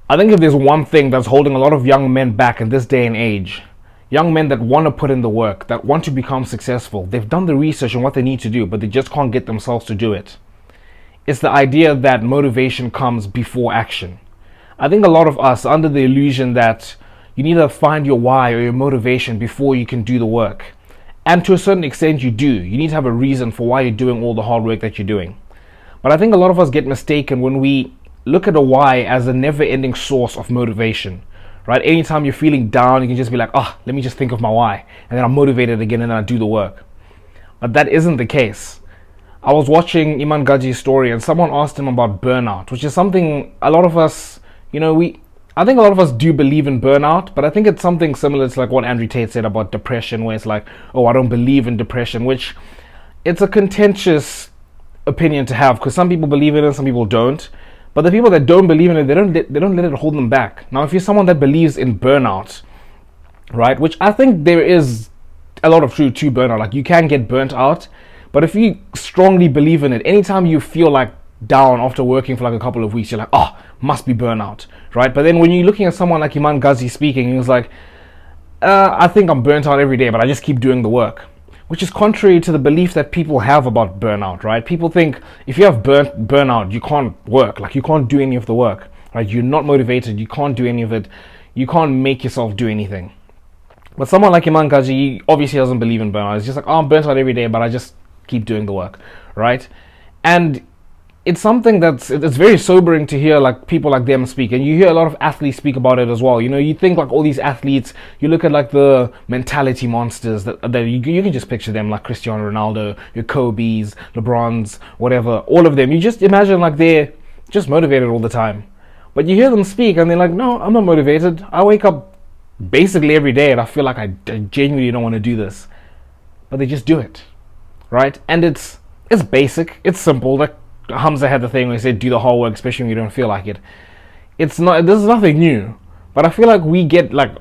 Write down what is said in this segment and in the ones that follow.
I think if there's one thing that's holding a lot of young men back in this day and age, young men that want to put in the work, that want to become successful, they've done the research on what they need to do, but they just can't get themselves to do it. It's the idea that motivation comes before action. I think a lot of us are under the illusion that you need to find your why or your motivation before you can do the work. And to a certain extent you do. You need to have a reason for why you're doing all the hard work that you're doing. But I think a lot of us get mistaken when we look at a why as a never-ending source of motivation. Right? Anytime you're feeling down, you can just be like, let me just think of my why. And then I'm motivated again and then I do the work. But that isn't the case. I was watching Iman Gaji's story and someone asked him about burnout, which is something a lot of us, I think a lot of us do believe in burnout, but I think it's something similar to like what Andrew Tate said about depression, where it's like, I don't believe in depression, which it's a contentious opinion to have because some people believe in it, some people don't. But the people that don't believe in it, they don't let it hold them back. Now, if you're someone that believes in burnout, right, which I think there is a lot of truth to burnout, like you can get burnt out, but if you strongly believe in it, anytime you feel like down after working for like a couple of weeks, you're like, must be burnout, right? But then when you're looking at someone like Iman Gazi speaking, he was like, I think I'm burnt out every day, but I just keep doing the work. Which is contrary to the belief that people have about burnout, right? People think if you have burnout, you can't work, like you can't do any of the work, right? You're not motivated, you can't do any of it, you can't make yourself do anything. But someone like Iman Gaji, he obviously doesn't believe in burnout. It's just like, I'm burnt out every day, but I just keep doing the work, right? And it's something it's very sobering to hear like people like them speak, and you hear a lot of athletes speak about it as well. You think like all these athletes, you look at like the mentality monsters that you can just picture them like Cristiano Ronaldo, your Kobe's, LeBron's, whatever, all of them. You just imagine like they're just motivated all the time. But you hear them speak and they're like, no, I'm not motivated. I wake up basically every day and I feel like I genuinely don't want to do this. But they just do it, right? And it's basic, it's simple. Like Hamza had the thing where he said, do the hard work, especially when you don't feel like it. This is nothing new, but I feel like we get like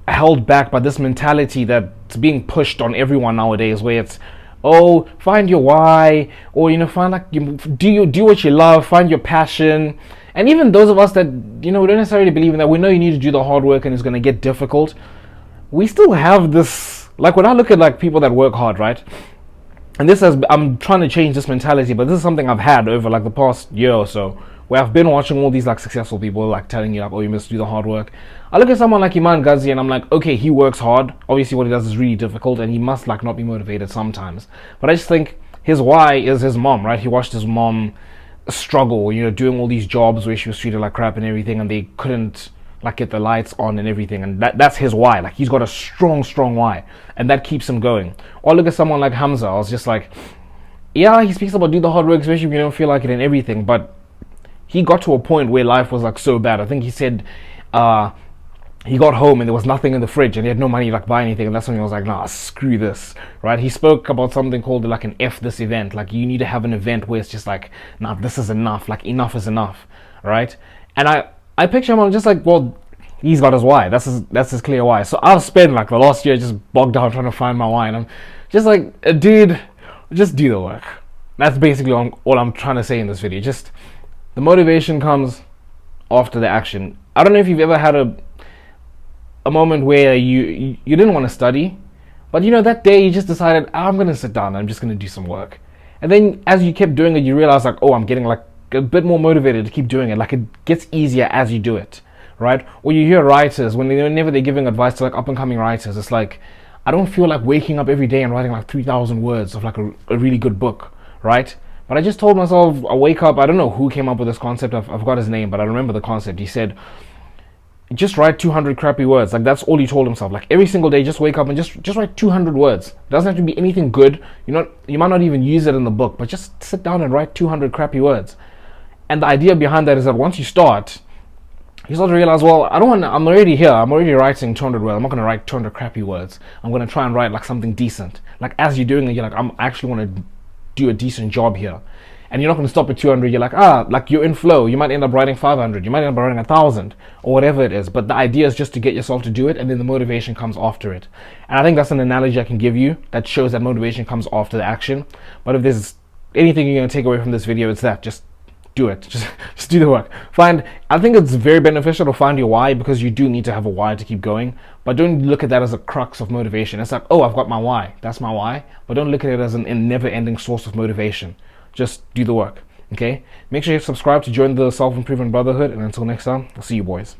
held back by this mentality that's being pushed on everyone nowadays, where it's, find your why, or find like do what you love, find your passion. And even those of us that we don't necessarily believe in that, we know you need to do the hard work and it's going to get difficult, we still have this, like when I look at like people that work hard, right? And I'm trying to change this mentality, but this is something I've had over like the past year or so, where I've been watching all these like successful people like telling you like, you must do the hard work. I look at someone like Iman Gazi and I'm like, okay, he works hard. Obviously what he does is really difficult and he must like not be motivated sometimes. But I just think his why is his mom, right? He watched his mom struggle, doing all these jobs where she was treated like crap and everything, and they couldn't like get the lights on and everything, and that's his why. Like he's got a strong why, and that keeps him going. Or look at someone like Hamza. I was just like, yeah, he speaks about do the hard work, especially if you don't feel like it and everything, but he got to a point where life was like so bad. I think he said he got home and there was nothing in the fridge and he had no money to like buy anything, and that's when he was like, nah, screw this, right? He spoke about something called like an F this event. Like you need to have an event where it's just like, nah, this is enough, like enough is enough, right? And I picture him, I'm just like, well, he's got his why. That's his clear why. So I've spent like the last year just bogged down trying to find my why, and I'm just like, dude, just do the work. That's basically all I'm trying to say in this video. Just the motivation comes after the action. I don't know if you've ever had a moment where you didn't want to study, but that day you just decided, I'm gonna sit down and I'm just gonna do some work. And then as you kept doing it, you realize like, I'm getting like a bit more motivated to keep doing it. Like it gets easier as you do it, right? Or you hear writers whenever they're giving advice to like up and coming writers, it's like, I don't feel like waking up every day and writing like 3,000 words of like a really good book, right? But I just told myself, I wake up, I don't know who came up with this concept, I've got his name, but I remember the concept. He said, just write 200 crappy words. Like that's all he told himself. Like every single day, just wake up and just write 200 words. It doesn't have to be anything good. You might not even use it in the book, but just sit down and write 200 crappy words. And the idea behind that is that once you start to realize, well, I'm already here. I'm already writing 200 words. I'm not going to write 200 crappy words. I'm going to try and write like something decent. Like as you're doing it, you're like, I'm actually want to do a decent job here. And you're not going to stop at 200. You're like, like you're in flow. You might end up writing 500. You might end up writing 1,000 or whatever it is. But the idea is just to get yourself to do it, and then the motivation comes after it. And I think that's an analogy I can give you that shows that motivation comes after the action. But if there's anything you're going to take away from this video, it's that. Just do it. Just do the work. I think it's very beneficial to find your why, because you do need to have a why to keep going. But don't look at that as a crux of motivation. It's like, oh, I've got my why. That's my why. But don't look at it as a never-ending source of motivation. Just do the work. Okay? Make sure you subscribe to join the Self-Improvement Brotherhood. And until next time, I'll see you boys.